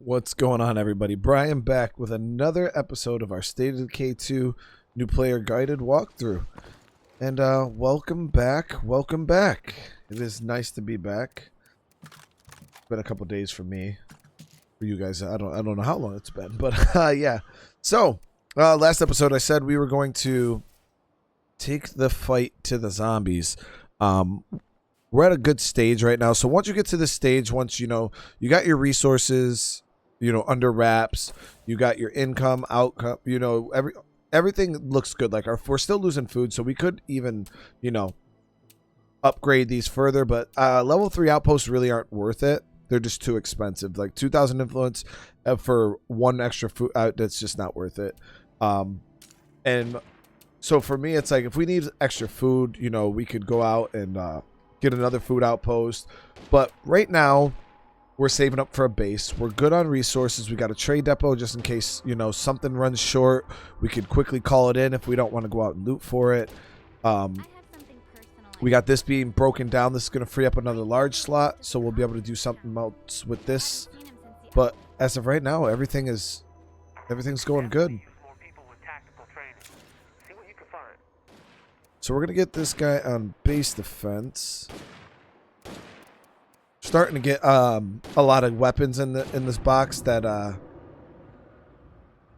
What's going on, everybody? Brian back with another episode of our State of Decay 2 new player guided walkthrough. And welcome back. Welcome back. It is nice to be back. It's been a couple days for me. For you guys, I don't know how long it's been, but yeah. So, last episode I said we were going to take the fight to the zombies. We're at a good stage right now. So once you get to this stage, once you got your resources, under wraps, you got your income, outcome, everything looks good. Like we're still losing food, so we could even, upgrade these further. But level 3 outposts really aren't worth it. They're just too expensive. Like 2,000 influence for one extra food, that's just not worth it. And so for me, it's like if we need extra food, we could go out and get another food outpost. But right now, we're saving up for a base. We're good on resources. We got a trade depot just in case, something runs short. We could quickly call it in if we don't want to go out and loot for it. We got this being broken down. This is going to free up another large slot, so we'll be able to do something else with this. But as of right now, everything's going good. So we're going to get this guy on base defense. Starting to get a lot of weapons in this box that I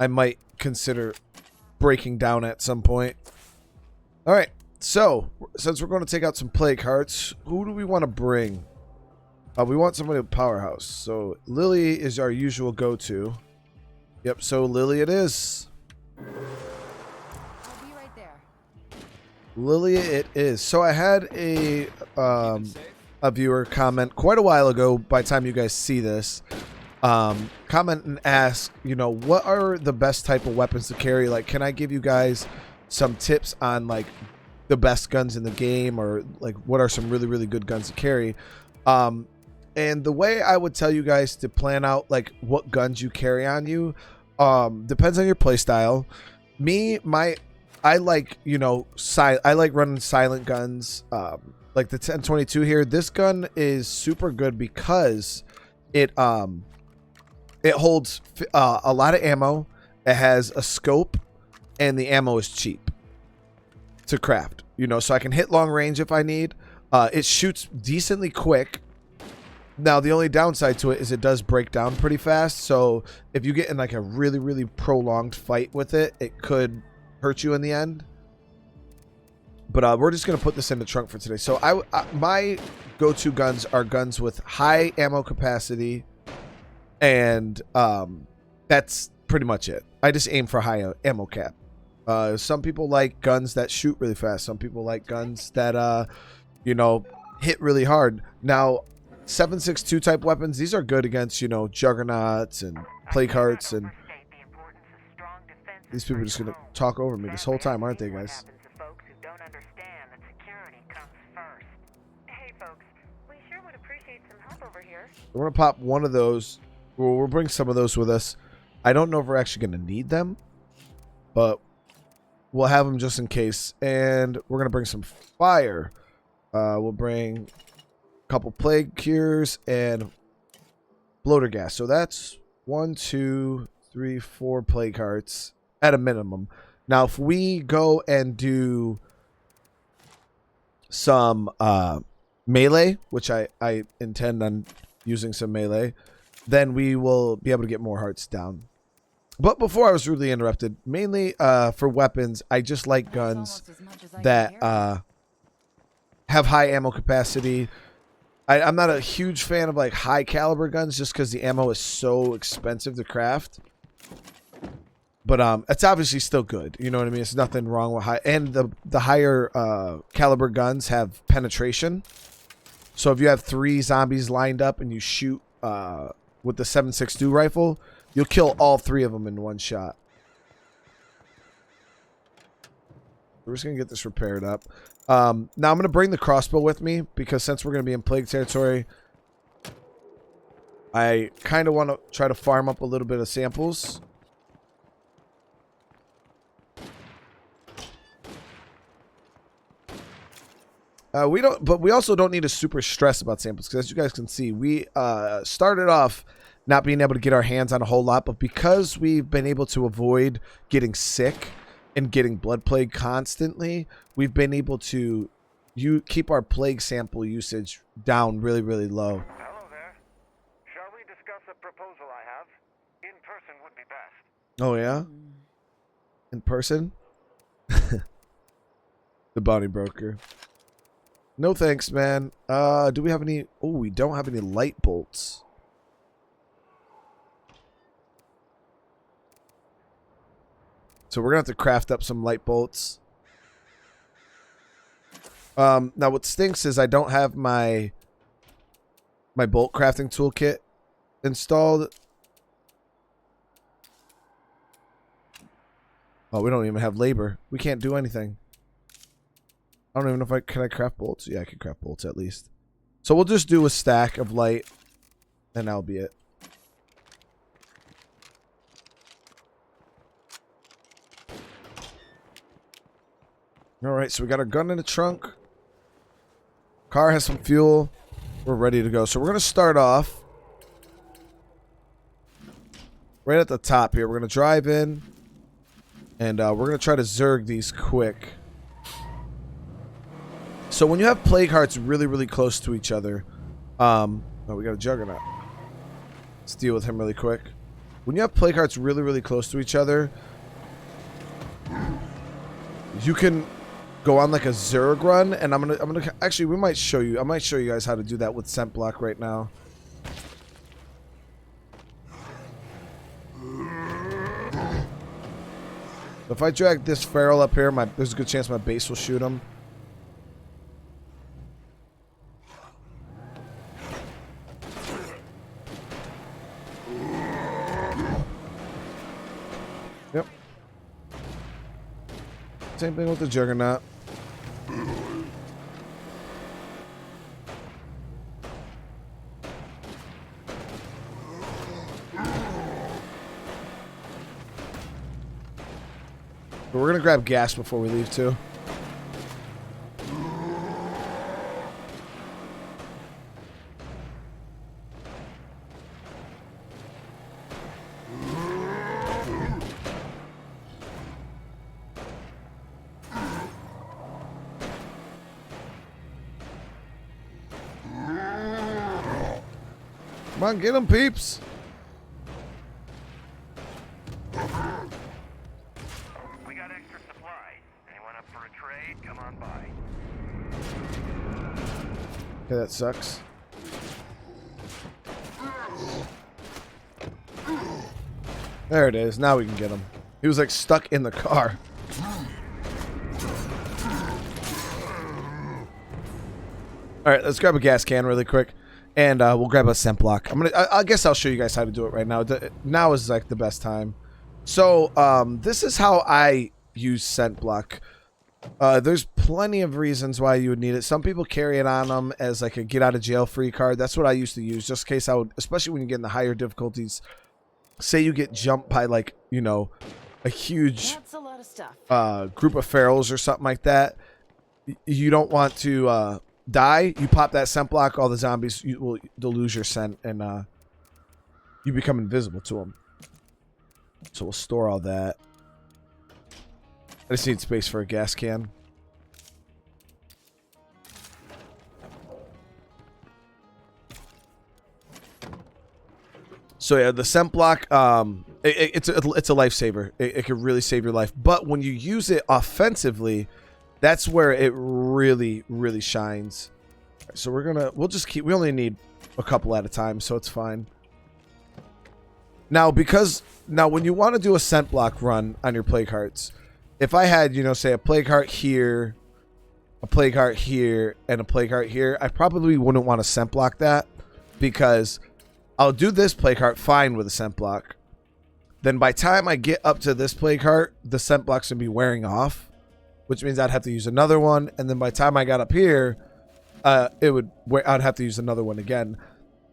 might consider breaking down at some point. All right, so since we're going to take out some plague hearts, who do we want to bring? We want somebody with powerhouse. So Lily is our usual go-to. Yep, so Lily it is. I'll be right there. Lily it is. So I had a viewer comment quite a while ago, by the time you guys see this, comment and ask, what are the best type of weapons to carry? Like, can I give you guys some tips on like the best guns in the game, or like what are some really, really good guns to carry? And the way I would tell you guys to plan out like what guns you carry on you, depends on your play style. I like, I like running silent guns, like the 1022 here. This gun is super good because it holds a lot of ammo. It has a scope, and the ammo is cheap to craft. So I can hit long range if I need. It shoots decently quick. Now the only downside to it is it does break down pretty fast. So if you get in like a really, really prolonged fight with it, it could hurt you in the end. But we're just going to put this in the trunk for today. So my go-to guns are guns with high ammo capacity. And that's pretty much it. I just aim for high ammo cap. Some people like guns that shoot really fast. Some people like guns that, hit really hard. Now, 7.62 type weapons, these are good against, juggernauts and plague hearts. And these people are just going to talk over me this whole time, aren't they, guys? We're going to pop one of those. We'll bring some of those with us. I don't know if we're actually going to need them, but we'll have them just in case. And we're going to bring some fire. We'll bring a couple plague cures and bloater gas. So that's 1, 2, 3, 4 plague hearts at a minimum. Now, if we go and do some melee, which I intend on using some melee, then we will be able to get more hearts down. But before I was rudely interrupted, mainly for weapons, I just like guns that have high ammo capacity. I'm not a huge fan of like high caliber guns just because the ammo is so expensive to craft. But it's obviously still good. You know what I mean? It's nothing wrong with high. And the higher caliber guns have penetration. So if you have 3 zombies lined up and you shoot with the 7.62 rifle, you'll kill all 3 of them in one shot. We're just going to get this repaired up. Now I'm going to bring the crossbow with me because since we're going to be in plague territory, I kind of want to try to farm up a little bit of samples. But we also don't need to super stress about samples because as you guys can see, we started off not being able to get our hands on a whole lot, but because we've been able to avoid getting sick and getting blood plague constantly, we've been able to keep our plague sample usage down really, really low. Hello there. Shall we discuss a proposal I have? In person would be best. Oh, yeah? In person? The bounty broker. No thanks, man. Do we have any... Oh, we don't have any light bolts. So we're going to have to craft up some light bolts. Now what stinks is I don't have my bolt crafting toolkit installed. Oh, we don't even have labor. We can't do anything. I don't even know if can I craft bolts? Yeah, I can craft bolts at least. So we'll just do a stack of light and that'll be it. Alright, so we got our gun in the trunk. Car has some fuel. We're ready to go. So we're going to start off right at the top here. We're going to drive in. And we're going to try to zerg these quick. So when you have plague hearts really, really close to each other. Oh, we got a juggernaut. Let's deal with him really quick. When you have plague hearts really, really close to each other, you can go on like a zerg run, and I'm gonna actually I might show you guys how to do that with scent block right now. If I drag this feral up here, there's a good chance my base will shoot him. Yep. Same thing with the juggernaut. But we're gonna grab gas before we leave too. Come on, get them, peeps. Okay, that sucks. There it is. Now we can get him. He was like stuck in the car. Alright, let's grab a gas can really quick. And we'll grab a scent block. I guess I'll show you guys how to do it right now. Now is like the best time. So, this is how I use scent block. There's plenty of reasons why you would need it. Some people carry it on them as like a get out of jail free card. That's what I used to use, just in case I would, especially when you get in the higher difficulties. Say you get jumped by like, you know, a huge group of ferals or something like that. You don't want to die. You pop that scent block, all the zombies they'll lose your scent, and you become invisible to them. So we'll store all that. I just need space for a gas can. So yeah, the scent block, it's a lifesaver. It can really save your life. But when you use it offensively, that's where it really, really shines. Right, so we only need a couple at a time, so it's fine. Now, when you want to do a scent block run on your plague hearts, if I had, you know, say a plague heart here, a plague heart here, and a plague heart here, I probably wouldn't want to scent block that, because I'll do this plague heart fine with a scent block. Then by the time I get up to this plague heart, the scent block's gonna be wearing off, which means I'd have to use another one. And then by the time I got up here, I'd have to use another one again.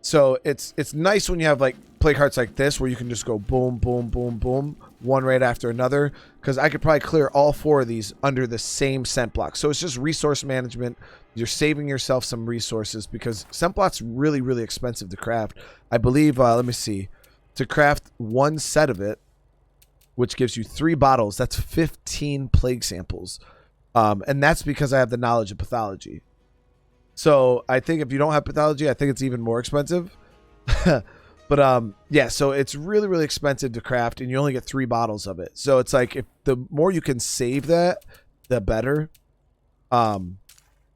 So it's nice when you have like plague hearts like this where you can just go boom, boom, boom, boom, one right after another. Because I could probably clear all 4 of these under the same scent block. So it's just resource management. You're saving yourself some resources because scent block's really, really expensive to craft. I believe, let me see, to craft 1 set of it, which gives you 3 bottles, that's 15 plague samples. And that's because I have the knowledge of pathology. So I think if you don't have pathology, I think it's even more expensive. But yeah, so it's really, really expensive to craft, and you only get 3 bottles of it. So it's like if the more you can save that, the better.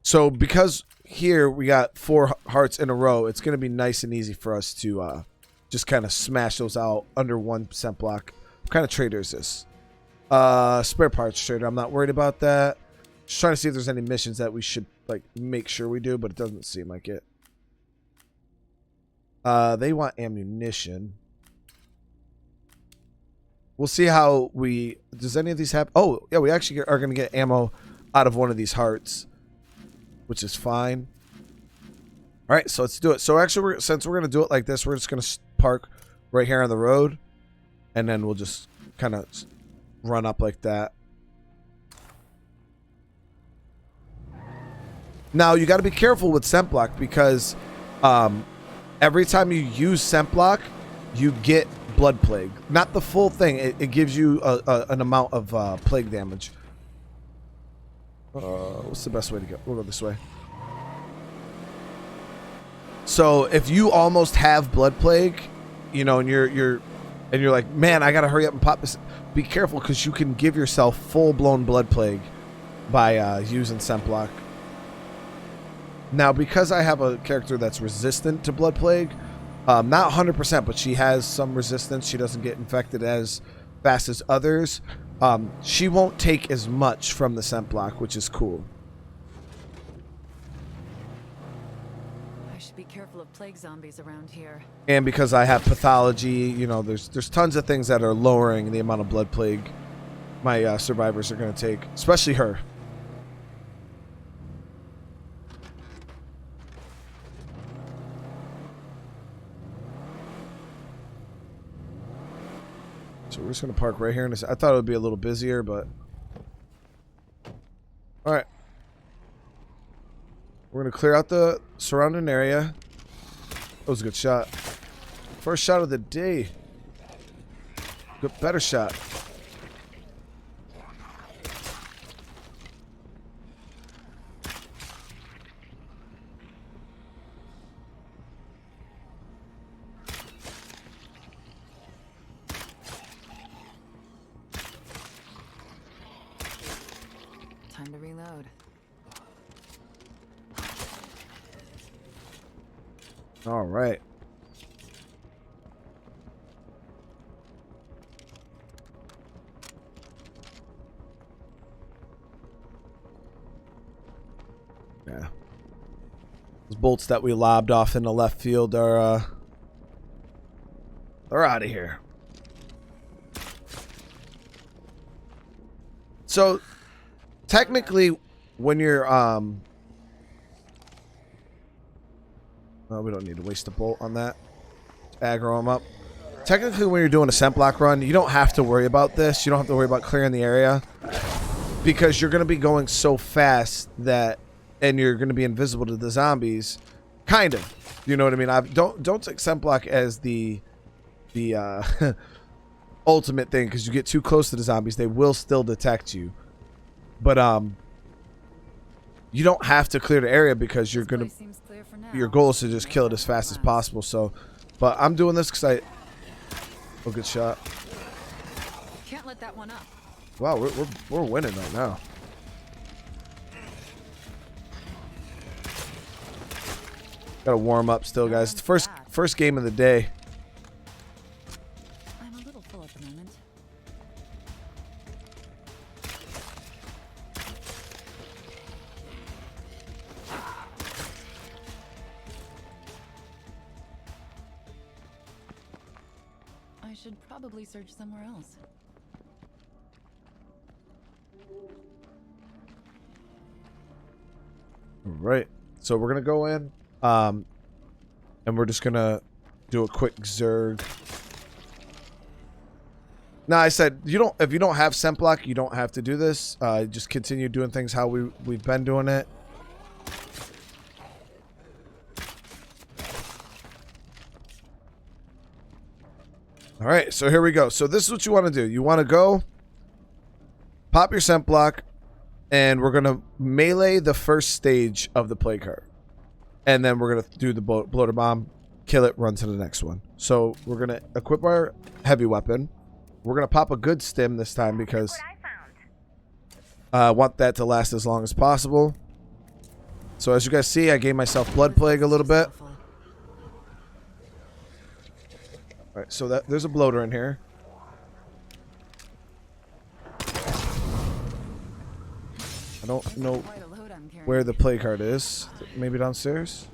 So because here we got 4 hearts in a row, it's going to be nice and easy for us to just kind of smash those out under 1 scent block. What kind of trader is this? Spare parts trader. I'm not worried about that. Just trying to see if there's any missions that we should like make sure we do, but it doesn't seem like it. They want ammunition. We'll see how we... Does any of these have... Oh, yeah, we actually are going to get ammo out of one of these hearts, which is fine. All right, so let's do it. So actually, since we're going to do it like this, we're just going to park right here on the road, and then we'll just kind of run up like that. Now, you got to be careful with scent block because every time you use scent block, you get blood plague. Not the full thing. It gives you an amount of plague damage. What's the best way to go? We'll go this way. So if you almost have blood plague, you know, and you're like, man, I got to hurry up and pop this. Be careful because you can give yourself full-blown blood plague by using scent block. Now, because I have a character that's resistant to blood plague, not 100%, but she has some resistance. She doesn't get infected as fast as others. She won't take as much from the scent block, which is cool. I should be careful of plague zombies around here. And because I have pathology, you know, there's tons of things that are lowering the amount of blood plague my survivors are going to take, especially her. So we're just going to park right here. I thought it would be a little busier, but... Alright. We're going to clear out the surrounding area. That was a good shot. First shot of the day. Good, better shot. Time to reload. All right. Yeah. Those bolts that we lobbed off in the left field are they're out of here. So technically when you're oh, we don't need to waste a bolt on that. Aggro them up. Technically when you're doing a scent block run, you don't have to worry about this. You don't have to worry about clearing the area because you're going to be going so fast that and you're going to be invisible to the zombies, kind of. You know what I mean? Don't take scent block as the ultimate thing because you get too close to the zombies, they will still detect you. But you don't have to clear the area because you're gonna. Your goal is to just kill it as fast as possible. So, but I'm doing this because oh, good shot. Can't let that one up. Wow, we're winning right now. Gotta warm up still, guys. It's the first game of the day. I'm a little full at the moment. I should probably search somewhere else. All right, so we're gonna go in. And we're just gonna do a quick zerg. No, I said you don't. If you don't have scent block, you don't have to do this. Just continue doing things how we've been doing it. All right, so here we go. So this is what you want to do. You want to go pop your scent block, and we're gonna melee the first stage of the plague heart, and then we're gonna do the bloater bomb, kill it, run to the next one. So we're gonna equip our heavy weapon. We're gonna pop a good stim this time because I want that to last as long as possible. So as you guys see, I gave myself blood plague a little bit. All right, so there's a bloater in here. I don't know where the plague heart is. Maybe downstairs?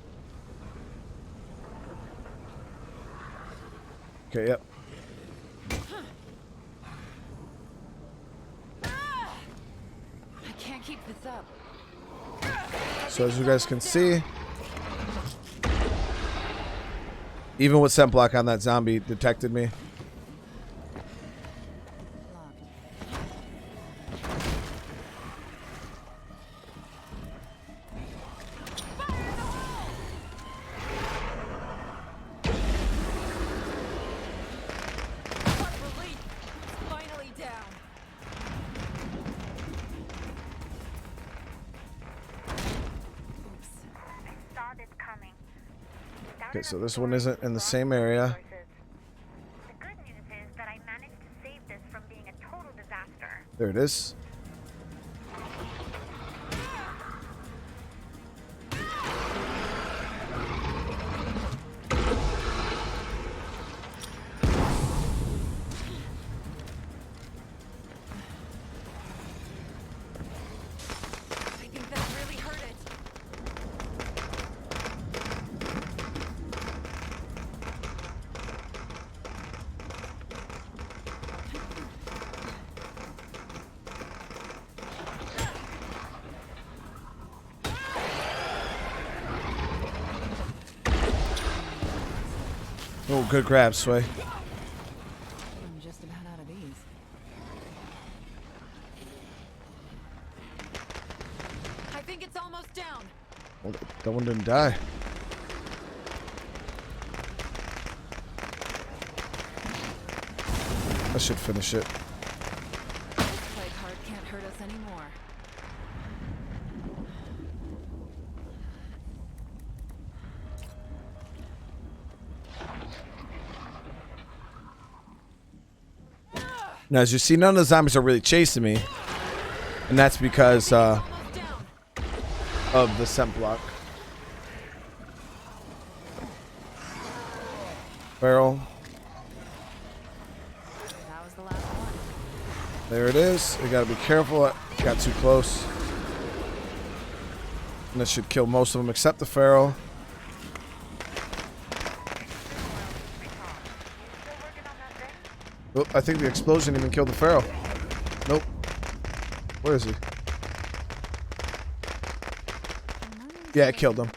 Okay, yep. I can't keep this up. So as you guys can see, even with scent block on, that zombie detected me. Okay, so this one isn't in the same area. The good news is that I managed to save this from being a total disaster. There it is. I think that really hurt it. Oh, good grab, Sway. I'm just about out of these. I think it's almost down. Well, that one didn't die. That should finish it. This plague heart can't hurt us anymore. Now, as you see, none of the zombies are really chasing me. And that's because of the scent block. Barrel. That was the last one. There it is. We gotta be careful. I got too close. And this should kill most of them except the Pharaoh. Oh, I think the explosion even killed the Pharaoh. Nope. Where is he? Yeah, it killed him.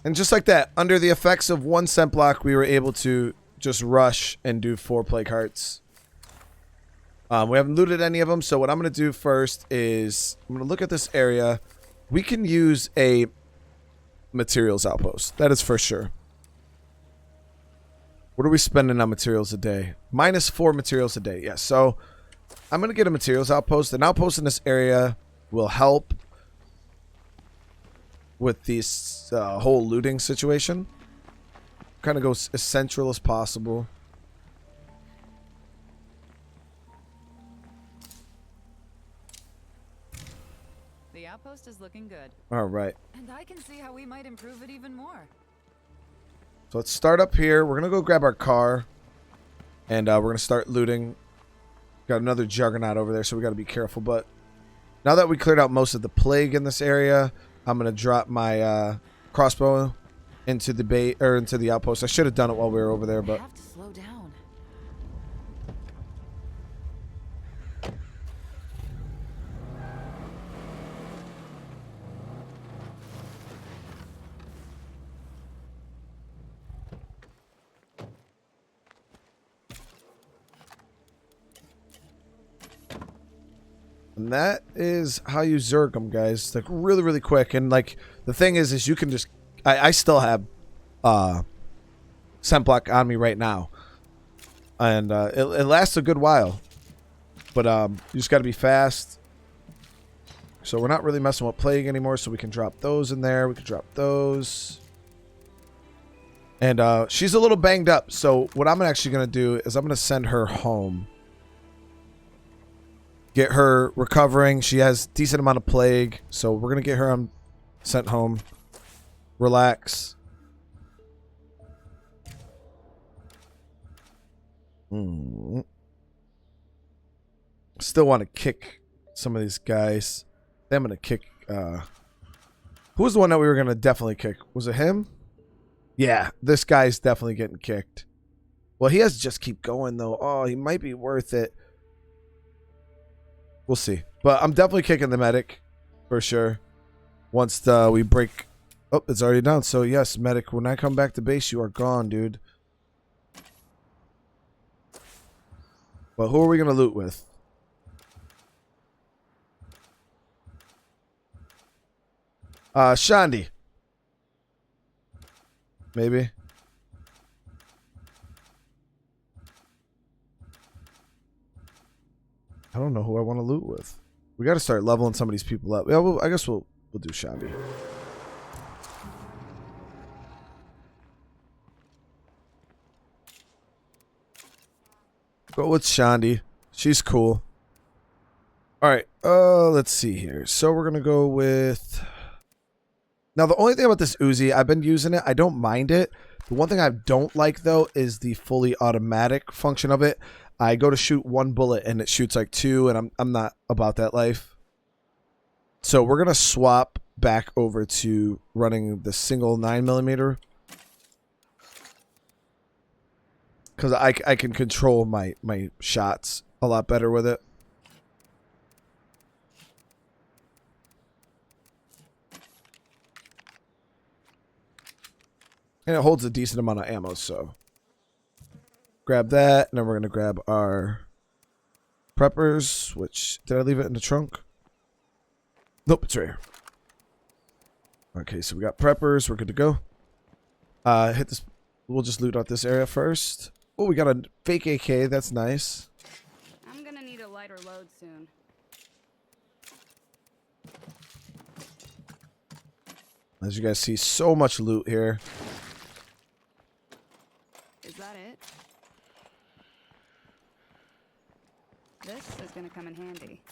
And just like that, under the effects of one scent block, we were able to just rush and do 4 plague hearts. We haven't looted any of them, so what I'm going to do first is I'm going to look at this area. We can use a materials outpost. That is for sure. What are we spending on materials a day? -4 materials a day. Yes. So I'm going to get a materials outpost. An outpost in this area will help with this whole looting situation. Kind of go as central as possible. The outpost is looking good. All right. And I can see how we might improve it even more. So let's start up here. We're going to go grab our car. And we're going to start looting. Got another juggernaut over there, so we got to be careful. But now that we cleared out most of the plague in this area, I'm going to drop my crossbow into the bait or into the outpost. I should have done it while we were over there, but I have to slow down. And that is how you zerg them, guys. Like really, really quick. And like the thing is you can just. I still have scent block on me right now, and it lasts a good while. But you just got to be fast. So we're not really messing with plague anymore. So we can drop those in there. We can drop those. And she's a little banged up. So what I'm actually going to do is I'm going to send her home. Get her recovering. She has decent amount of plague. So we're going to get her sent home. Relax. Still want to kick some of these guys. I'm going to kick... who was the one that we were going to definitely kick? Was it him? Yeah, this guy's definitely getting kicked. Well, he has to just keep going, though. Oh, he might be worth it. We'll see. But I'm definitely kicking the medic. For sure. Once we break... Oh, it's already done. So, yes, medic, when I come back to base, you are gone, dude. But who are we going to loot with? Shandi. Maybe. I don't know who I want to loot with. We got to start leveling some of these people up. Yeah, well, I guess we'll do Shandi. Go with Shandi. She's cool. All right. Let's see here. So we're gonna go with. Now the only thing about this Uzi, I've been using it. I don't mind it. The one thing I don't like though is the fully automatic function of it. I go to shoot one bullet and it shoots like two, and I'm not about that life. So we're gonna swap back over to running the single 9mm. Because I can control my shots a lot better with it. And it holds a decent amount of ammo, so. Grab that, and then we're going to grab our preppers, which, did I leave it in the trunk? Nope, it's right here. Okay, so we got preppers, we're good to go. Hit this, we'll just loot out this area first. Oh, we got a fake AK. That's nice. I'm gonna need a lighter load soon. As you guys see, so much loot here. Is that it? This is gonna come in handy.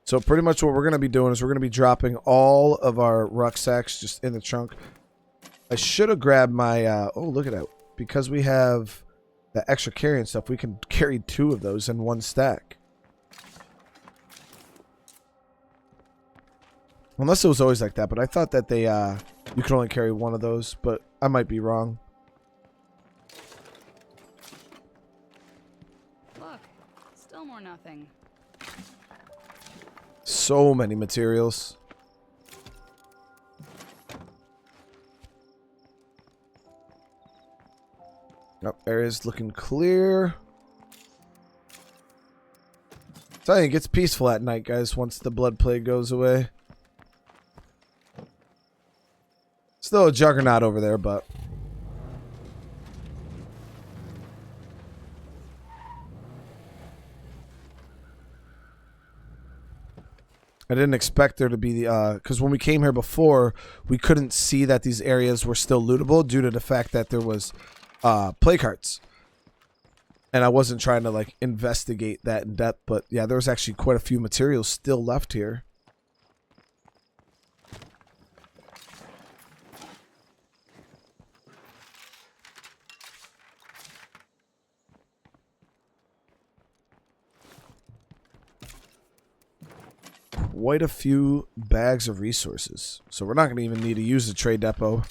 So pretty much what we're going to be doing is we're going to be dropping all of our rucksacks just in the trunk. I should have grabbed my... oh, look at that. Because we have the extra carrying stuff, we can carry 2 of those in one stack. Unless it was always like that, but I thought that they you could only carry 1 of those, but I might be wrong. Look, still more nothing. So many materials. Yep, area's looking clear. So it gets peaceful at night, guys, once the blood plague goes away. Still a juggernaut over there, but... I didn't expect there to be the... because when we came here before, we couldn't see that these areas were still lootable due to the fact that there was plague hearts. And I wasn't trying to, like, investigate that in depth, but yeah, there was actually quite a few materials still left here. Quite a few bags of resources. So we're not going to even need to use the trade depot.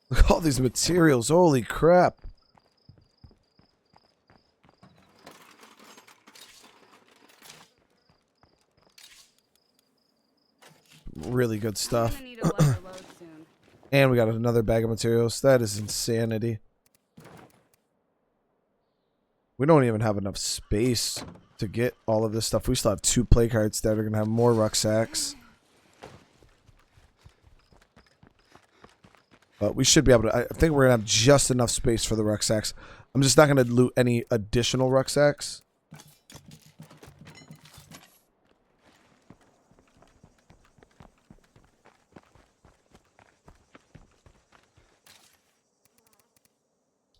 Look at all these materials. Holy crap. Really good stuff. I'm gonna need a lighter load soon. And we got another bag of materials. That is insanity. We don't even have enough space to get all of this stuff. We still have 2 play cards that are going to have more rucksacks. But we should be able to... I think we're going to have just enough space for the rucksacks. I'm just not going to loot any additional rucksacks.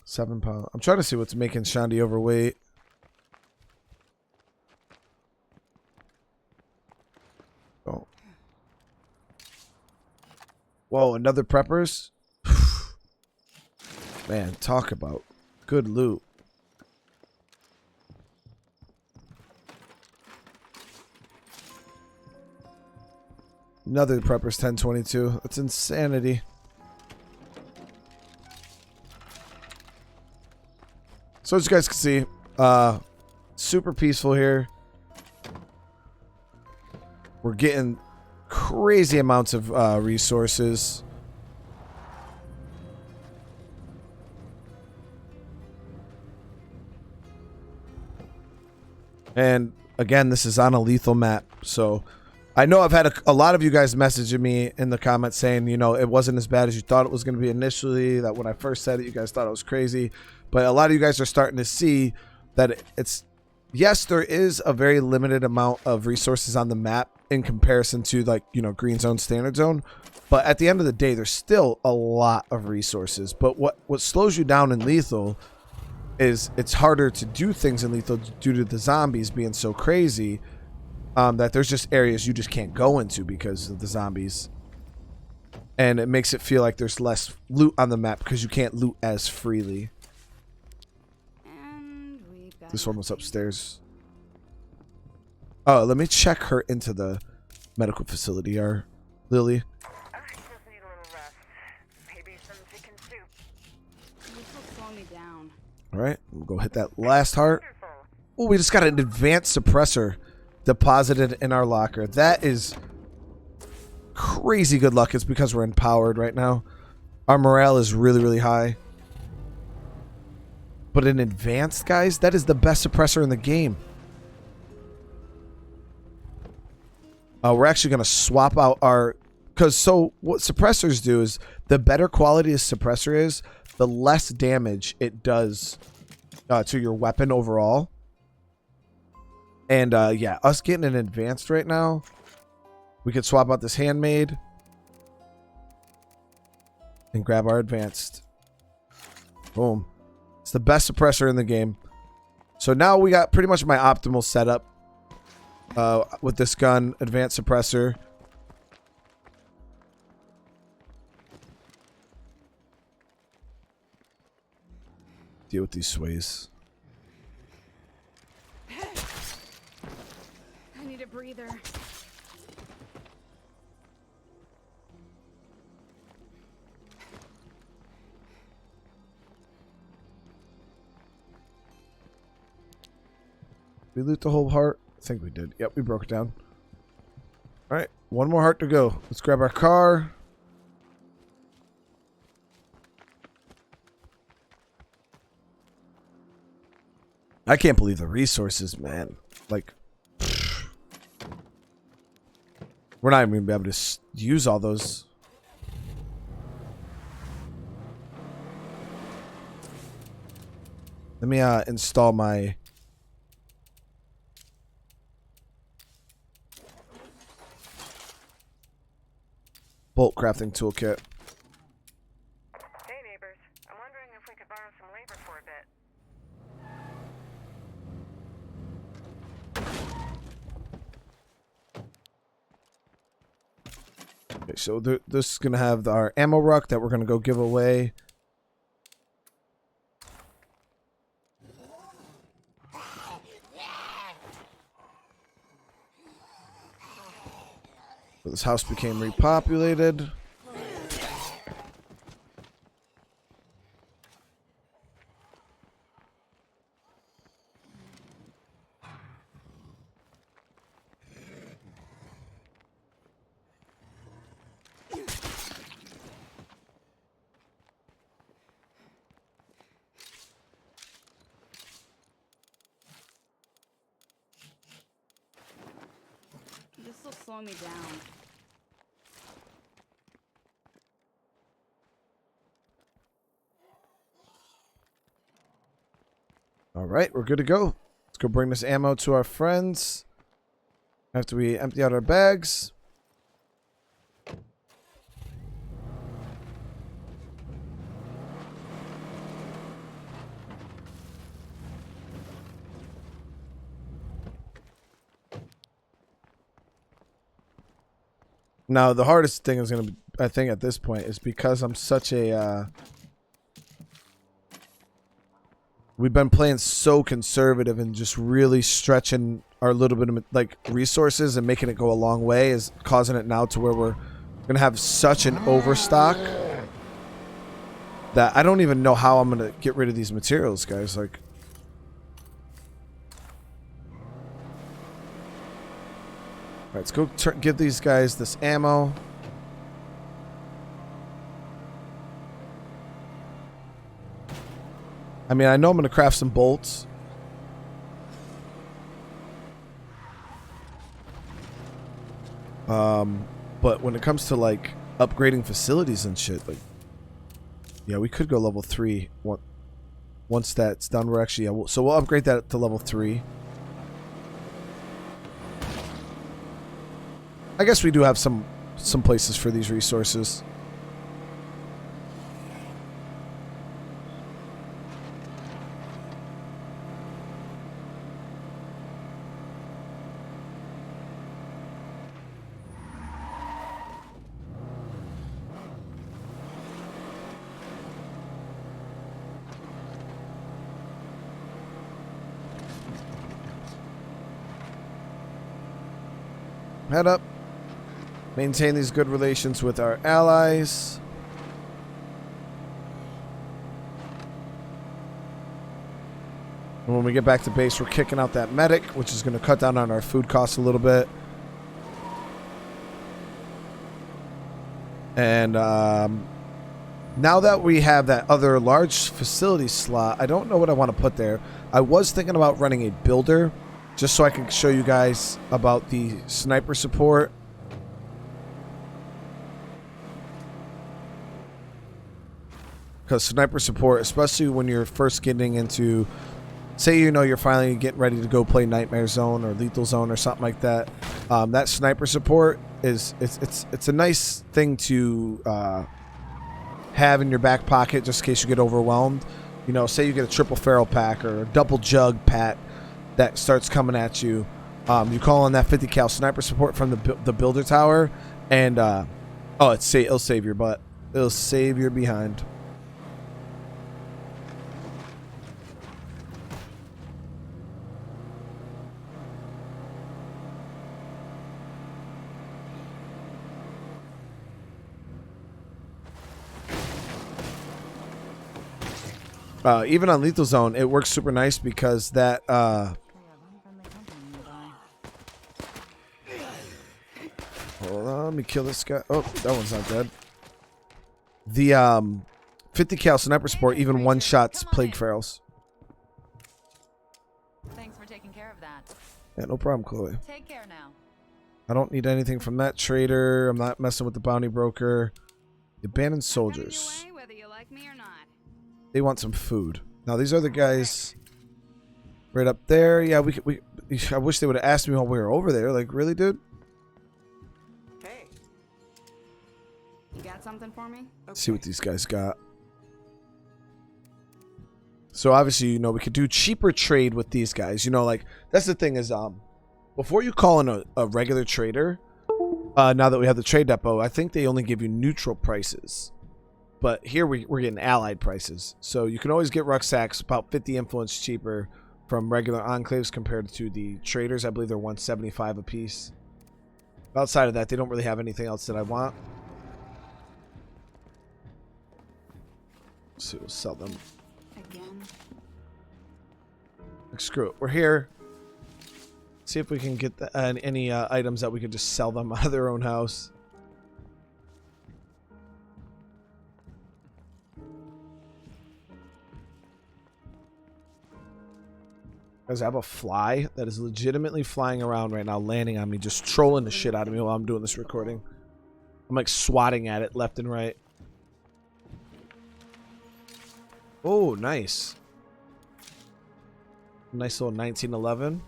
£7. I'm trying to see what's making Shandy overweight. Oh. Whoa, another preppers? Man, talk about good loot. Another preppers 1022. That's insanity. So as you guys can see, super peaceful here. We're getting crazy amounts of resources. And again, this is on a lethal map. So I know I've had a lot of you guys messaging me in the comments saying, you know, it wasn't as bad as you thought it was going to be initially, that when I first said it, you guys thought it was crazy. But a lot of you guys are starting to see that it's, yes, there is a very limited amount of resources on the map in comparison to, like, you know, green zone, standard zone. But at the end of the day, there's still a lot of resources. But what slows you down in lethal is it's harder to do things in lethal due to the zombies being so crazy, that there's just areas you just can't go into because of the zombies. And it makes it feel like there's less loot on the map because you can't loot as freely. This one was upstairs. Oh, let me check her into the medical facility, our Lily. I just need a little rest. Maybe some chicken soup. This will slow me down. All right, we'll go hit that last heart. Wonderful. Oh, we just got an advanced suppressor deposited in our locker. That is crazy good luck. It's because we're empowered right now. Our morale is really, really high. But in advanced, guys, that is the best suppressor in the game. We're actually going to swap out our... Because so what suppressors do is the better quality a suppressor is, the less damage it does to your weapon overall. And yeah, us getting an advanced right now, we could swap out this handmade and grab our advanced. Boom. It's the best suppressor in the game. So now we got pretty much my optimal setup with this gun, advanced suppressor. Deal with these sways. I need a breather. We loot the whole heart? I think we did. Yep, we broke it down. Alright, one more heart to go. Let's grab our car. I can't believe the resources, man. Like, we're not even going to be able to use all those. Let me install my... bolt crafting toolkit. Hey, neighbors. I'm wondering if we could borrow some labor for a bit. Okay, so this is going to have our ammo ruck that we're going to go give away. So this house became repopulated. will slow me down. All right, we're good to go. Let's go bring this ammo to our friends after we empty out our bags. Now, the hardest thing is going to be, I think, at this point, is because I'm such a... we've been playing so conservative and just really stretching our little bit of, like, resources and making it go a long way is causing it now to where we're going to have such an overstock that I don't even know how I'm going to get rid of these materials, guys. Like... Alright, let's go give these guys this ammo. I mean, I know I'm going to craft some bolts. But when it comes to, like, upgrading facilities and shit, like... Yeah, we could go level 3. Once that's done, we're actually... Yeah, so we'll upgrade that to level 3. I guess we do have some places for these resources. Head up. Maintain these good relations with our allies. And when we get back to base, we're kicking out that medic, which is going to cut down on our food costs a little bit. And now that we have that other large facility slot, I don't know what I want to put there. I was thinking about running a builder, just so I can show you guys about the sniper support. Because sniper support, especially when you're first getting into, say, you know, you're finally getting ready to go play Nightmare Zone or Lethal Zone or something like that, that sniper support is it's a nice thing to have in your back pocket just in case you get overwhelmed. You know, say you get a triple feral pack or a double jug pack that starts coming at you. You call on that 50 cal sniper support from the builder tower, and it'll save your butt. It'll save your behind. Even on Lethal Zone, it works super nice because that hold on, let me kill this guy. Oh, that one's not dead. The 50 cal sniper support even one shots plague ferals. Thanks for taking care of that. Yeah, no problem, Chloe. Take care now. I don't need anything from that trader. I'm not messing with the bounty broker. The abandoned soldiers. Way, whether you like me or not. They want some food. Now these are the guys right up there. Yeah, I wish they would have asked me while we were over there. Like, really, dude? Hey. You got something for me? Let's see what these guys got. So obviously, you know, we could do cheaper trade with these guys. You know, like, that's the thing is, before you call in a regular trader, now that we have the trade depot, I think they only give you neutral prices. But here we're getting allied prices. So you can always get rucksacks about 50 influence cheaper from regular enclaves compared to the traders. I believe they're 175 a piece. Outside of that, they don't really have anything else that I want. So we'll sell them. Again. Like, screw it. We're here. See if we can get any items that we could just sell them out of their own house. Guys, I have a fly that is legitimately flying around right now, landing on me, just trolling the shit out of me while I'm doing this recording. I'm like swatting at it left and right. Oh, nice. Nice little 1911.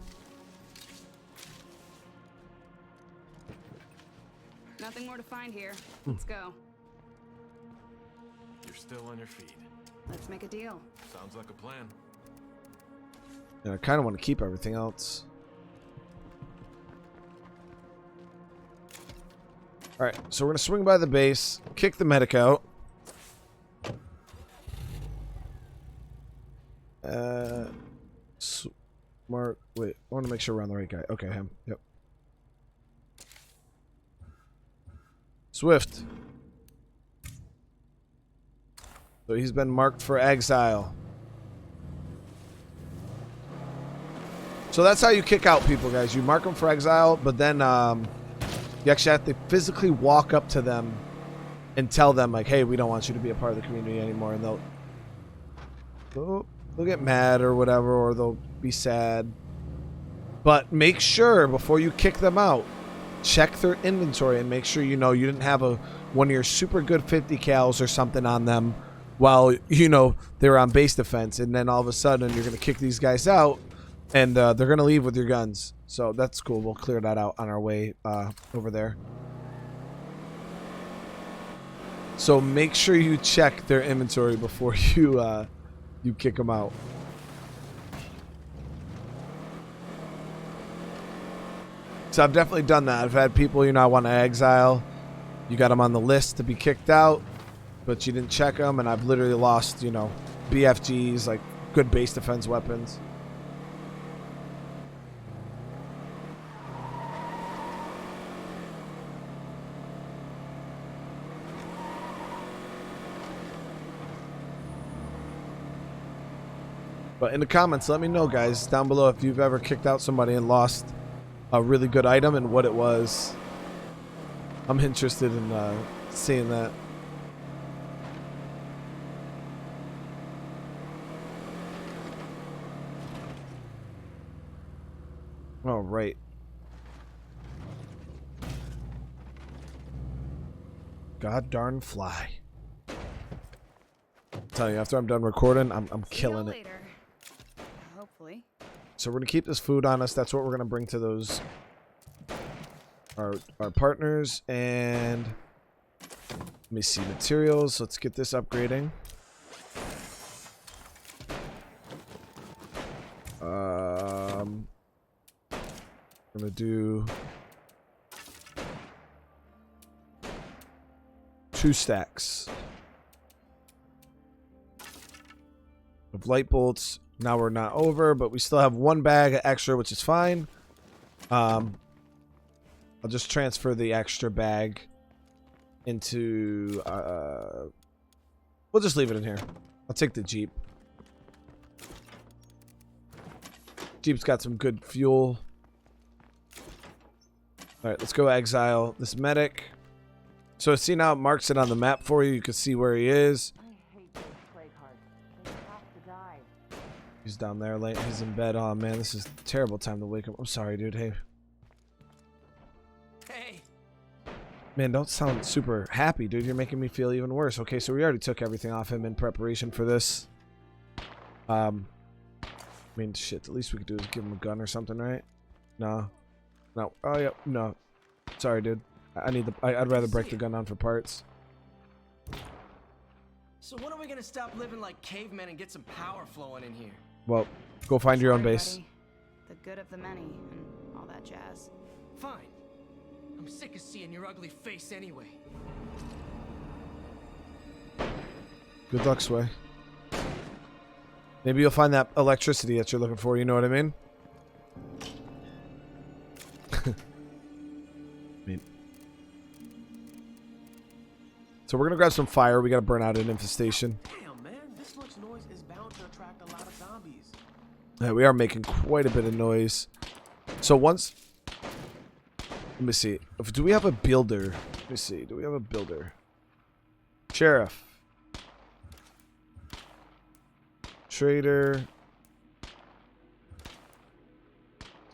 Nothing more to find here. Let's go. You're still on your feet. Let's make a deal. Sounds like a plan. And I kind of want to keep everything else. Alright, so we're going to swing by the base, kick the medic out. Mark, wait, I want to make sure we're on the right guy. Okay, him. Yep. Swift. So he's been marked for exile. So that's how you kick out people, guys. You mark them for exile, but then you actually have to physically walk up to them and tell them, like, hey, we don't want you to be a part of the community anymore. And they'll get mad or whatever, or they'll be sad. But make sure before you kick them out, check their inventory and make sure you know you didn't have one of your super good 50 cals or something on them while, you know, they were on base defense. And then all of a sudden you're going to kick these guys out and they're going to leave with your guns. So that's cool. We'll clear that out on our way over there. So make sure you check their inventory before you you kick them out. So I've definitely done that. I've had people, you know, I want to exile. You got them on the list to be kicked out, but you didn't check them, and I've literally lost, you know, BFGs, like good base defense weapons. But in the comments, let me know, guys, down below if you've ever kicked out somebody and lost a really good item and what it was. I'm interested in seeing that. All right. God darn fly. I'm telling you, after I'm done recording, I'm killing it. Later. Hopefully. So we're gonna keep this food on us. That's what we're gonna bring to those our partners. And let me see, materials. Let's get this upgrading. I'm gonna do 2 stacks of light bolts. Now we're not over, but we still have 1 bag extra, which is fine. I'll just transfer the extra bag into... we'll just leave it in here. I'll take the Jeep. Jeep's got some good fuel. Alright, let's go exile this medic. So see now it marks it on the map for you. You can see where he is. He's down there late. He's in bed. Oh man, this is a terrible time to wake up. I'm sorry, dude. Hey. Hey. Man, don't sound super happy, dude. You're making me feel even worse. Okay, so we already took everything off him in preparation for this. I mean, shit. The least we could do is give him a gun or something, right? No. No. Oh yeah. No. Sorry, dude. I'd rather break the gun down for parts. So when are we gonna stop living like cavemen and get some power flowing in here? Well, go find your own Sorry, base. buddy. The good of the many and all that jazz. Fine. I'm sick of seeing your ugly face anyway. Good luck, Sway. Maybe you'll find that electricity that you're looking for, you know what I mean? So we're gonna grab some fire. We gotta burn out an infestation. Damn, man, this much noise is bound to attract a lot of zombies. Yeah, we are making quite a bit of noise. So once... Let me see. Do we have a builder? Let me see. Do we have a builder? Sheriff. Traitor.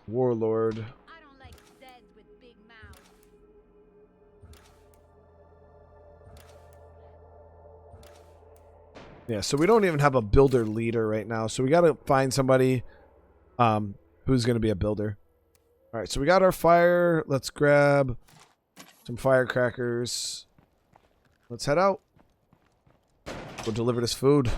Warlord. I don't like Zeds with big mouths. Yeah, so we don't even have a builder leader right now. So we got to find somebody who's going to be a builder. All right, so we got our fire. Let's grab some firecrackers. Let's head out. We'll deliver this food.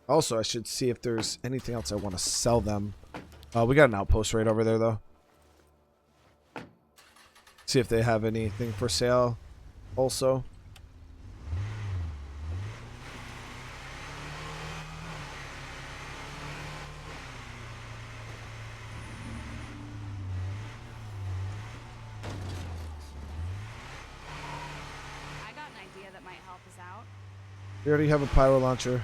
Also, I should see if there's anything else I want to sell them. We got an outpost right over there, though. See if they have anything for sale also. I got an idea that might help us out. We already have a pyro launcher.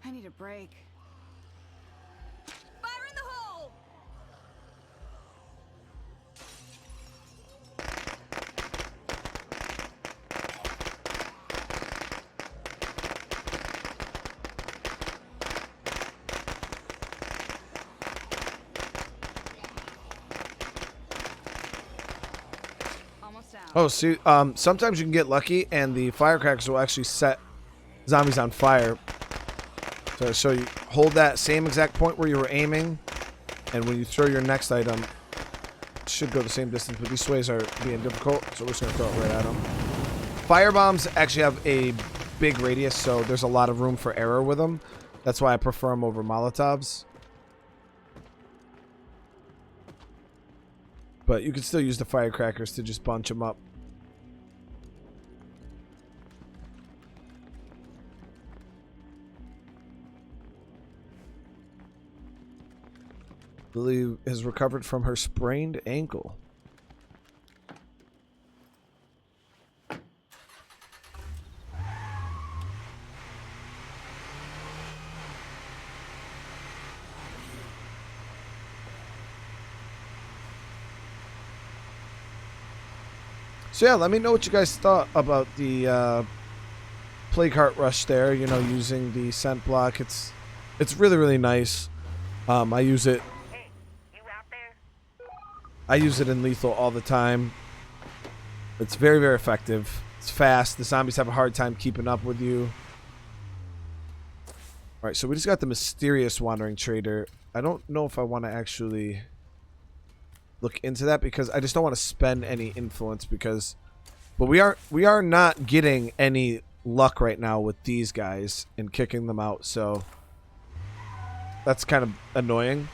I need a break. Fire in the hole! Almost out. Oh, see, sometimes you can get lucky and the firecrackers will actually set zombies on fire. So you hold that same exact point where you were aiming, and when you throw your next item, it should go the same distance, but these sways are being difficult, so we're just going to throw it right at them. Firebombs actually have a big radius, so there's a lot of room for error with them. That's why I prefer them over Molotovs. But you can still use the firecrackers to just bunch them up. Lily has recovered from her sprained ankle. So yeah, let me know what you guys thought about the plague heart rush there. You know, using the scent block. It's really, really nice. I use it. Hey, you out there? I use it in lethal all the time. It's very, very effective. It's fast. The zombies have a hard time keeping up with you. All right, so we just got the mysterious wandering trader. I don't know if I want to actually look into that because I just don't want to spend any influence because, but we are not getting any luck right now with these guys and kicking them out. So that's kind of annoying.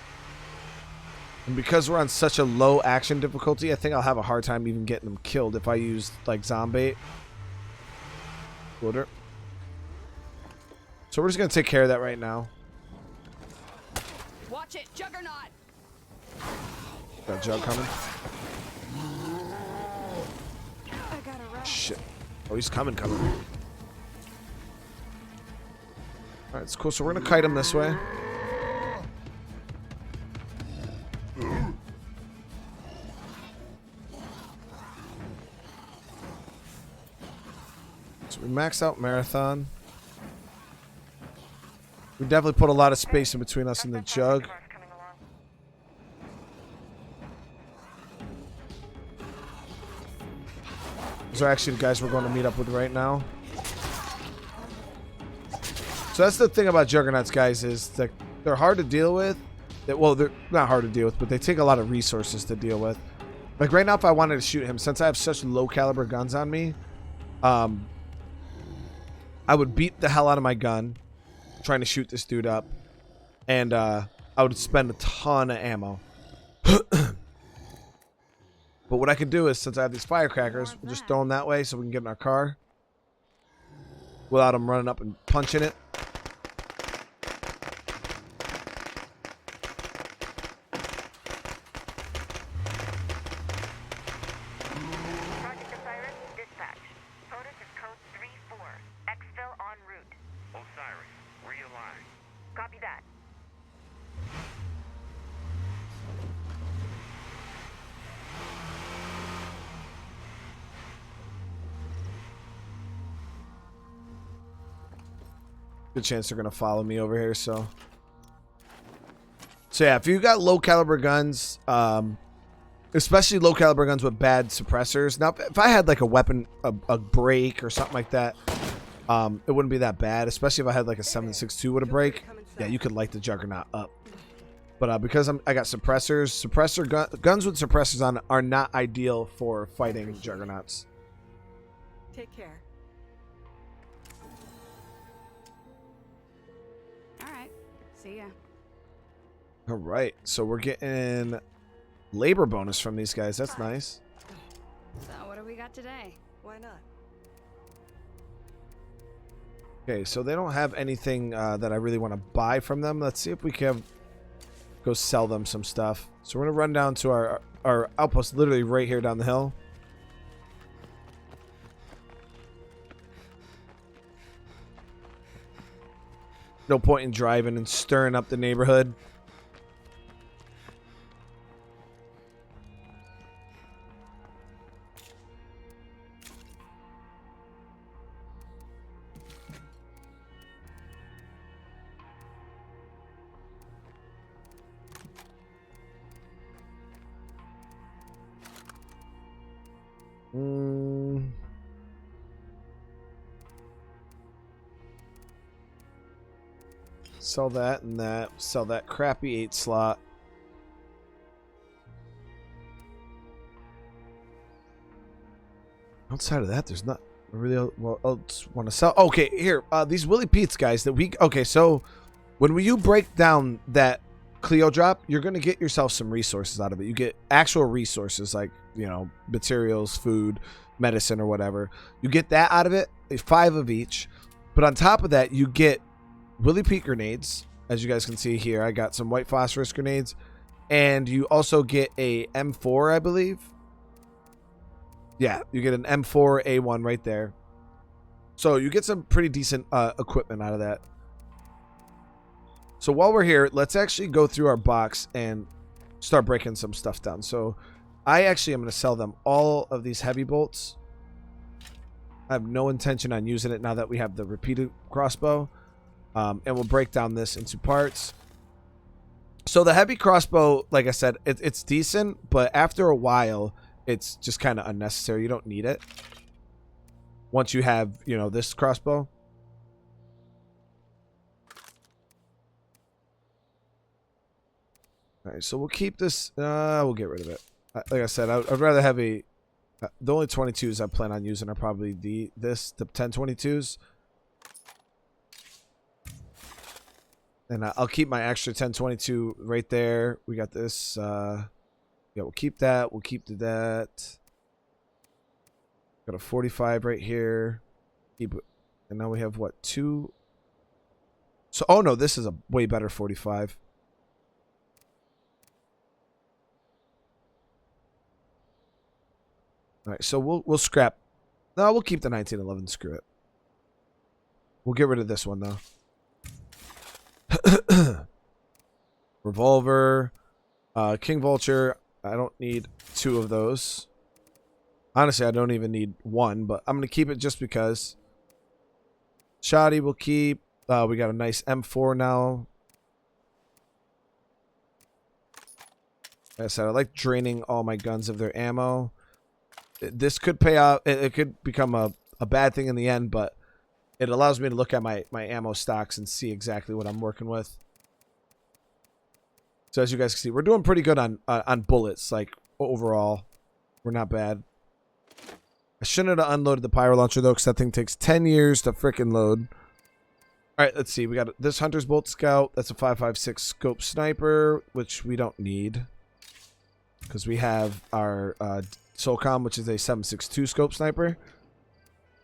And because we're on such a low action difficulty, I think I'll have a hard time even getting them killed if I use like zombie. Floater. So we're just gonna take care of that right now. Watch it, Juggernaut! Got a jug coming. I gotta run. Shit. Oh, he's coming. Alright, it's cool. So we're gonna kite him this way. So we max out Marathon. We definitely put a lot of space in between us and the jug. Coming along. Those are actually the guys we're going to meet up with right now. So that's the thing about Juggernauts, guys, is that they're hard to deal with. Well, they're not hard to deal with, but they take a lot of resources to deal with. Like right now, if I wanted to shoot him, since I have such low caliber guns on me, I would beat the hell out of my gun trying to shoot this dude up, and I would spend a ton of ammo. But what I could do is, since I have these firecrackers, we'll just throw them that way so we can get in our car without them running up and punching it. Good chance they're gonna follow me over here. So yeah, if you got low caliber guns, especially low caliber guns with bad suppressors. Now, if I had like a weapon, a break or something like that, it wouldn't be that bad. Especially if I had like a 7.62 with a break. Yeah, you could light the Juggernaut up. But because I got suppressors, guns with suppressors on are not ideal for fighting Juggernauts. Take care. All right. See ya. All right, so we're getting labor bonus from these guys. That's nice. So what do we got today? Why not? Okay, so they don't have anything that I really want to buy from them. Let's see if we can go sell them some stuff. So we're gonna run down to our outpost, literally right here down the hill. No point in driving and stirring up the neighborhood. Sell that and that. Sell that crappy 8 slot. Outside of that, there's not really well else want to sell. Okay, here, these Willie Pete's guys that we. Okay, so when you break down that Clio drop, you're gonna get yourself some resources out of it. You get actual resources like, you know, materials, food, medicine, or whatever. You get that out of it, 5 of each. But on top of that, you get Willie Pete grenades, as you guys can see here. I got some white phosphorus grenades, and you also get a M4, I believe. Yeah, you get an M4 A1 right there. So you get some pretty decent equipment out of that. So while we're here, let's actually go through our box and start breaking some stuff down. So I actually am going to sell them all of these heavy bolts. I have no intention on using it now that we have the repeated crossbow. And we'll break down this into parts. So the heavy crossbow, like I said, it's decent, but after a while, it's just kind of unnecessary. You don't need it. Once you have, you know, this crossbow. All right, so we'll keep this. We'll get rid of it. Like I said, I'd rather have a. The only 22s I plan on using are probably the 1022s. And I'll keep my extra 1022 right there. We got this. Yeah, we'll keep that. We'll keep that. Got a 45 right here. Keep it. And now we have what, 2? So, oh no, this is a way better 45. All right, so we'll scrap. No, we'll keep the 1911. Screw it. We'll get rid of this one though. Revolver, King Vulture. I don't need 2 of those. Honestly, I don't even need 1, but I'm gonna keep it just because. Shoddy will keep. We got a nice M4 now. Like I said, I like draining all my guns of their ammo. This could pay out. It could become a bad thing in the end, but it allows me to look at my ammo stocks and see exactly what I'm working with. So as you guys can see, we're doing pretty good on bullets. Like overall, we're not bad. I shouldn't have unloaded the pyro launcher though, because that thing takes 10 years to frickin' load. All right, let's see. We got this Hunter's Bolt Scout. That's a 5.56 scope sniper, which we don't need because we have our SOCOM, which is a 7.62 scope sniper.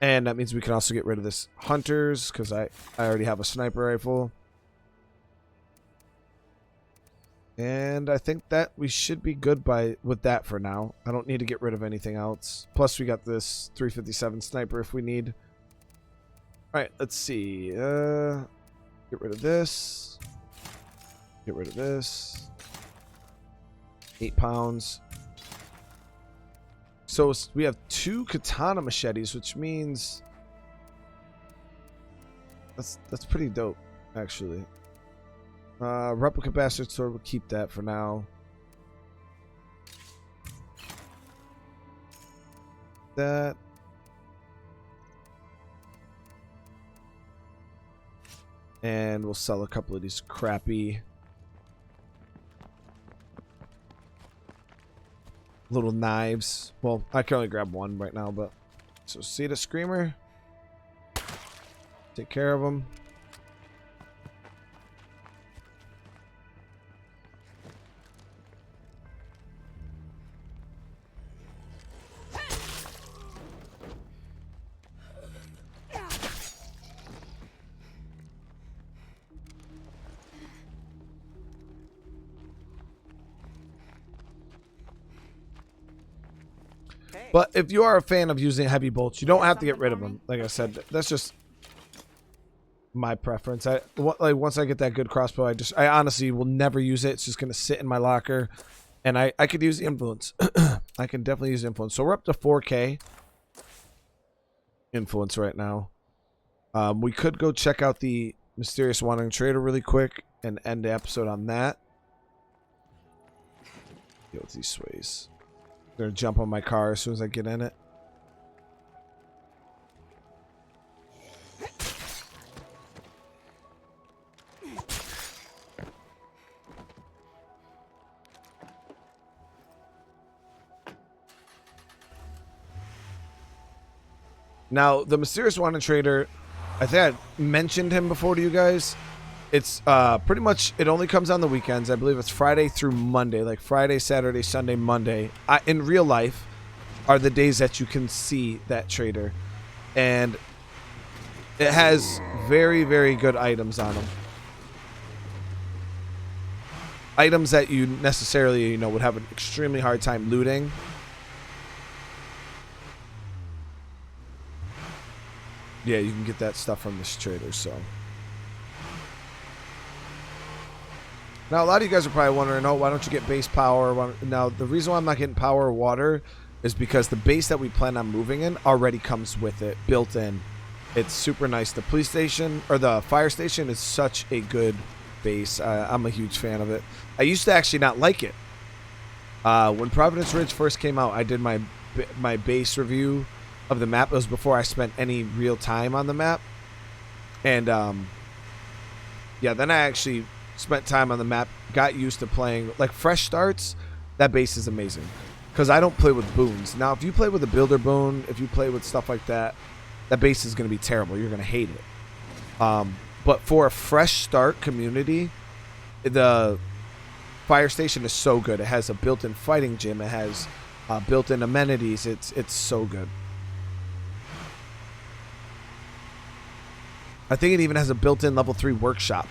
And that means we can also get rid of this Hunters because I already have a sniper rifle. And I think that we should be good with that for now. I don't need to get rid of anything else. Plus, we got this 357 sniper if we need. All right, let's see. Get rid of this. Get rid of this. 8 pounds. So we have 2 katana machetes, which means That's pretty dope, actually. Replica bastard sword, we'll keep that for now. That. And we'll sell a couple of these crappy little knives. Well, I can only grab one right now, but so see the screamer. Take care of them. But if you are a fan of using heavy bolts, you don't have to get rid of them. Like I said, that's just my preference. Like once I get that good crossbow, I honestly will never use it. It's just gonna sit in my locker, and I could use the influence. I can definitely use influence. So we're up to 4K influence right now. We could go check out the mysterious wandering trader really quick and end the episode on that. Deal with these sways. They're gonna jump on my car as soon as I get in it. Now, the mysterious wandering trader, I think I mentioned him before to you guys. It's pretty much, it only comes on the weekends. I believe it's Friday through Monday, like Friday, Saturday, Sunday, Monday. In real life are the days that you can see that trader. And it has very, very good items on them. Items that you necessarily, you know, would have an extremely hard time looting. Yeah, you can get that stuff from this trader, so. Now, a lot of you guys are probably wondering, oh, why don't you get base power? Now, the reason why I'm not getting power or water is because the base that we plan on moving in already comes with it, built in. It's super nice. The police station, or the fire station, is such a good base. I'm a huge fan of it. I used to actually not like it. When Providence Ridge first came out, I did my base review of the map. It was before I spent any real time on the map. And, yeah, then I actually spent time on the map, got used to playing like fresh starts. That base is amazing because I don't play with boons. Now if you play with a builder boon, if you play with stuff like that, that base is going to be terrible. You're going to hate it. But for a fresh start community, the fire station is so good. It has a built-in fighting gym. It has built-in amenities. It's so good. I think it even has a built-in level 3 workshop.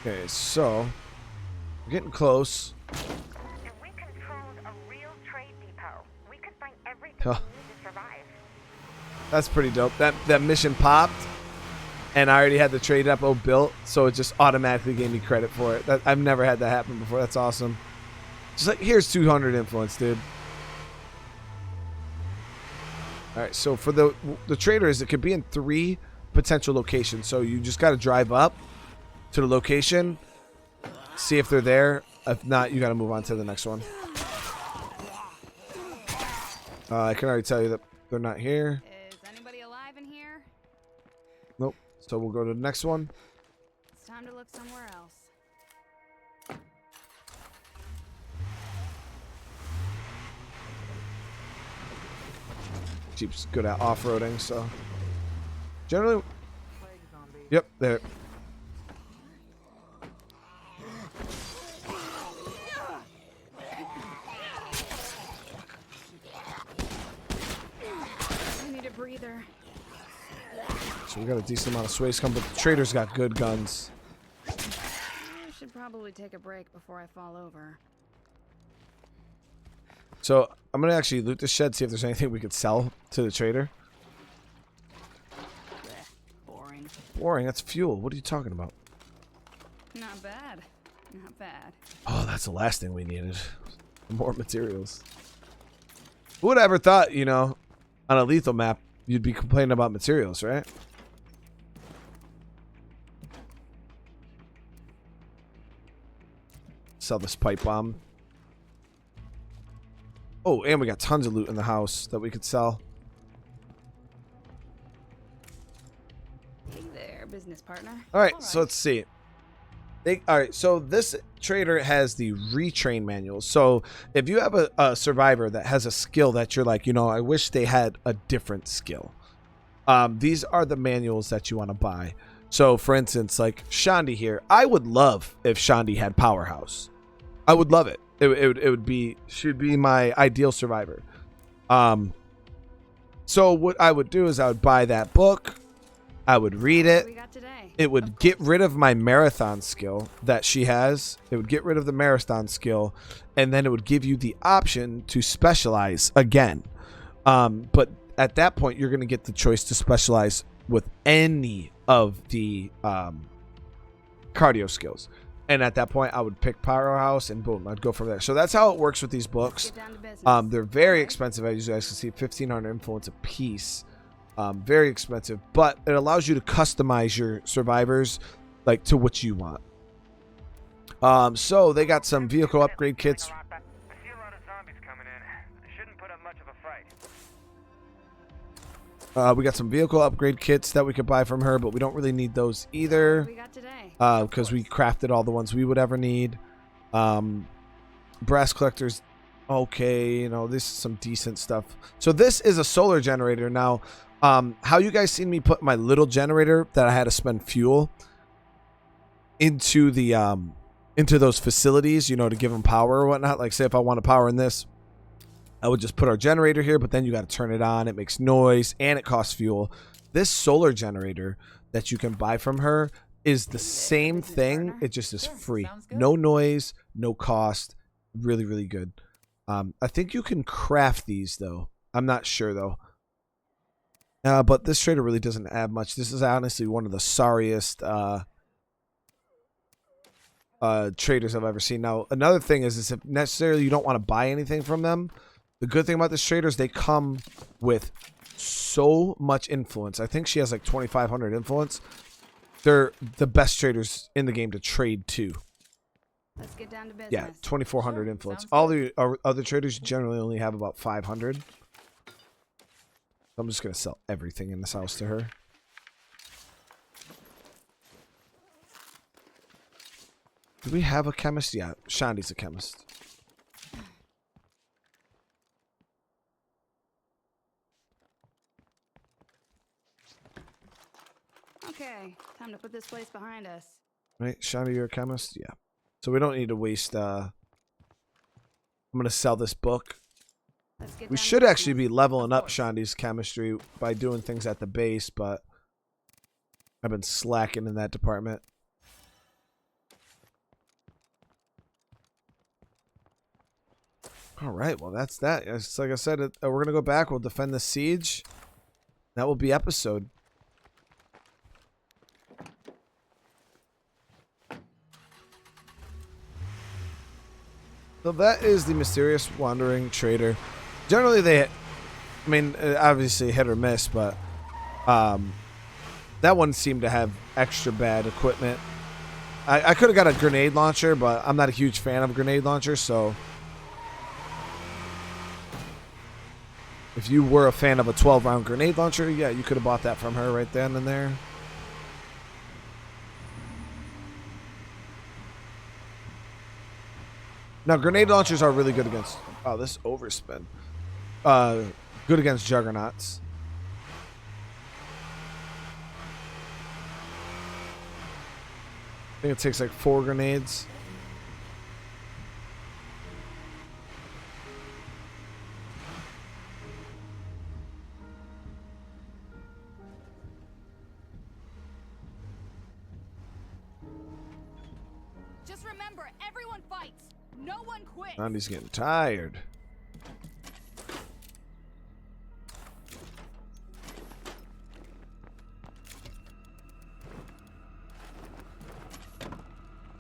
Okay, so we're getting close. If we controlled a real trade depot, we could find everything we need to survive. That's pretty dope. That mission popped, and I already had the trade depot built, so it just automatically gave me credit for it. I've never had that happen before. That's awesome. Just like, here's 200 influence, dude. All right, so for the traders, it could be in 3 potential locations. So you just got to drive up to the location, see if they're there. If not, you got to move on to the next one. I can already tell you that they're not here. Is anybody alive in here? Nope. So we'll go to the next one. It's time to look somewhere else. Jeep's good at off-roading, so generally. Yep, there. I need a breather. So we got a decent amount of sways come, but the trader's got good guns. I should probably take a break before I fall over. So I'm gonna actually loot the shed, see if there's anything we could sell to the trader. Boring. Boring, that's fuel. What are you talking about? Not bad. Not bad. Oh, that's the last thing we needed. More materials. Who would have ever thought, you know, on a lethal map, you'd be complaining about materials, right? Sell this pipe bomb. Oh, and we got tons of loot in the house that we could sell. Hey there, business partner. All right, so let's see. All right, so this trader has the retrain manual. So if you have a survivor that has a skill that you're like, you know, I wish they had a different skill. These are the manuals that you want to buy. So for instance, like Shandi here, I would love if Shandi had Powerhouse. I would love it. She'd be my ideal survivor. So what I would do is I would buy that book. I would read it. It would get rid of my marathon skill that she has. It would get rid of the marathon skill, and then it would give you the option to specialize again. But at that point, you're going to get the choice to specialize with any of the cardio skills. And at that point, I would pick Powerhouse, and boom, I'd go from there. So that's how it works with these books. They're very expensive, as you guys can see, 1,500 influence a piece. Very expensive, but it allows you to customize your survivors like to what you want. So they got some vehicle upgrade kits. I see a lot of zombies coming in. They shouldn't put up much of a fight. We got some vehicle upgrade kits that we could buy from her, but we don't really need those either because we crafted all the ones we would ever need. Brass collectors, okay, you know, this is some decent stuff. So this is a solar generator. Now, how you guys seen me put my little generator that I had to spend fuel into the into those facilities, you know, to give them power or whatnot. Like, say if I want to power in this, I would just put our generator here, but then you got to turn it on. It makes noise and it costs fuel. This solar generator that you can buy from her is the same thing. It just is free. No noise, no cost. Really, really good. I think you can craft these though. I'm not sure though. But this trader really doesn't add much. This is honestly one of the sorriest traders I've ever seen. Now, another thing is if necessarily you don't want to buy anything from them, the good thing about this trader is they come with so much influence. I think she has like 2,500 influence. They're the best traders in the game to trade to. Let's get down to business. Yeah, 2,400 influence. All the other traders generally only have about 500. I'm just going to sell everything in this house to her. Do we have a chemist? Yeah, Shandi's a chemist. Okay, time to put this place behind us. Right, Shandi, you're a chemist? Yeah. So we don't need to waste, I'm going to sell this book. We should actually be leveling up Shandi's chemistry by doing things at the base, but I've been slacking in that department. All right, well, that's that. It's like I said, we're going to go back. We'll defend the siege. That will be episode. So that is the mysterious wandering trader. Generally, I mean, obviously hit or miss, but that one seemed to have extra bad equipment. I could have got a grenade launcher, but I'm not a huge fan of grenade launchers, so if you were a fan of a 12-round grenade launcher, yeah, you could have bought that from her right then and there. Now, grenade launchers are really good against... Oh, this overspin. Good against juggernauts. I think it takes like 4 grenades. Just remember, everyone fights. No one quits. Andy's getting tired.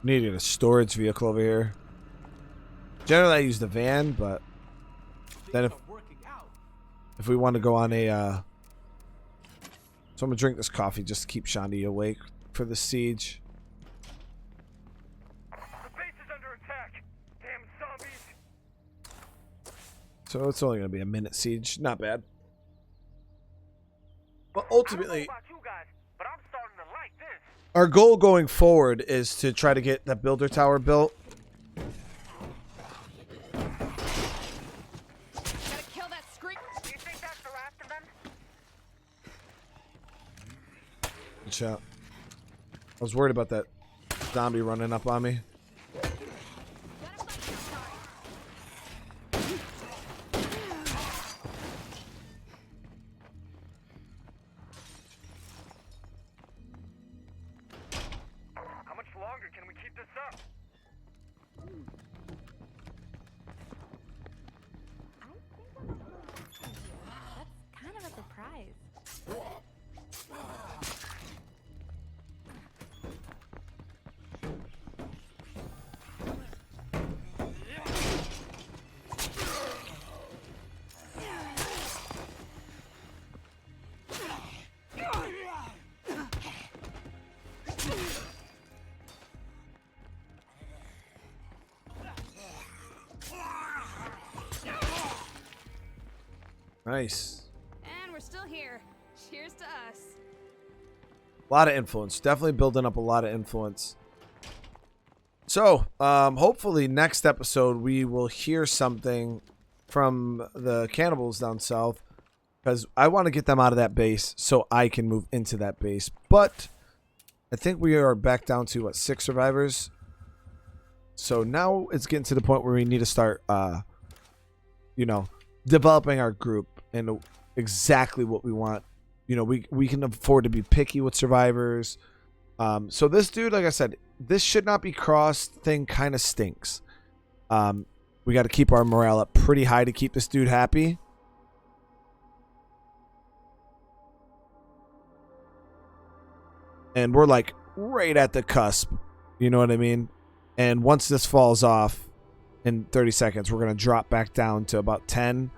Needed a storage vehicle over here. Generally, I use the van, but then if we want to go on a, so I'm gonna drink this coffee just to keep Shandi awake for the siege. The base is under attack. Damn zombies. So it's only gonna be a minute siege, not bad. But I don't know ultimately, about you guys, but I'm starting to like this. our goal going forward is to try to get that builder tower built. Gotta kill that scream. Do you think that's the last of them? Good shot. I was worried about that zombie running up on me. How much longer can we keep this up? That's kind of a surprise. Nice. And we're still here. Cheers to us. A lot of influence. Definitely building up a lot of influence. So, hopefully next episode we will hear something from the cannibals down south, because I want to get them out of that base so I can move into that base. But I think we are back down to, what, 6 survivors? So now it's getting to the point where we need to start, you know, developing our group and exactly what we want. You know, we can afford to be picky with survivors. So this dude, like I said, this should not be crossed thing kind of stinks. We got to keep our morale up pretty high to keep this dude happy. And we're like right at the cusp. You know what I mean? And once this falls off in 30 seconds, we're going to drop back down to about 10.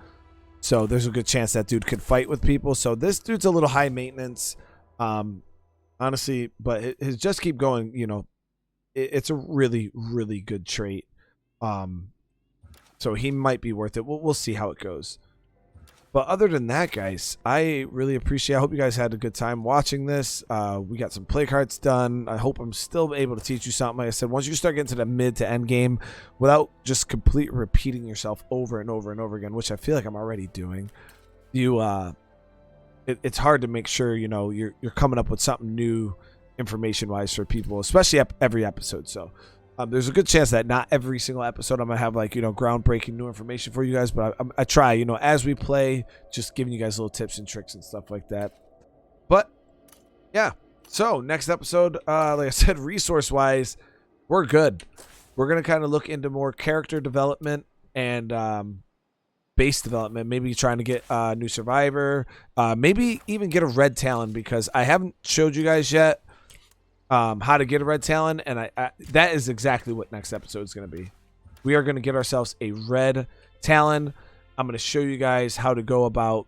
So there's a good chance that dude could fight with people. So this dude's a little high maintenance, honestly, but his just keep going, you know, it's a really, really good trait. So he might be worth it. We'll see how it goes. But other than that, guys, I really appreciate it. I hope you guys had a good time watching this. We got some play cards done. I hope I'm still able to teach you something. Like I said, once you start getting to the mid to end game without just complete repeating yourself over and over and over again, which I feel like I'm already doing, it's hard to make sure, you know, you're coming up with something new information-wise for people, especially every episode. So there's a good chance that not every single episode I'm gonna have, like, you know, groundbreaking new information for you guys, but I try, you know, as we play, just giving you guys little tips and tricks and stuff like that. But yeah, so next episode, like I said, resource wise, we're good. We're gonna kind of look into more character development and base development, maybe trying to get a new survivor, maybe even get a red talon, because I haven't showed you guys yet how to get a red talon, and I that is exactly what next episode is going to be. We are going to get ourselves a red talon. I'm going to show you guys how to go about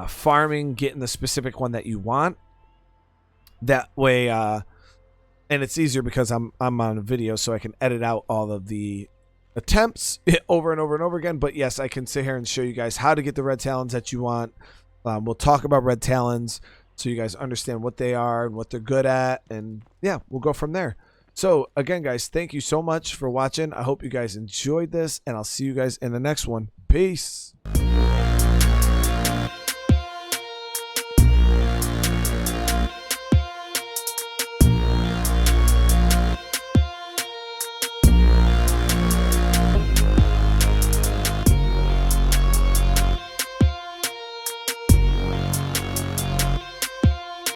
farming, getting the specific one that you want. That way, and it's easier because I'm on a video, so I can edit out all of the attempts over and over and over again. But yes, I can sit here and show you guys how to get the red talons that you want. We'll talk about red talons, so you guys understand what they are and what they're good at, and yeah, we'll go from there. So again, guys, thank you so much for watching. I hope you guys enjoyed this, and I'll see you guys in the next one. Peace.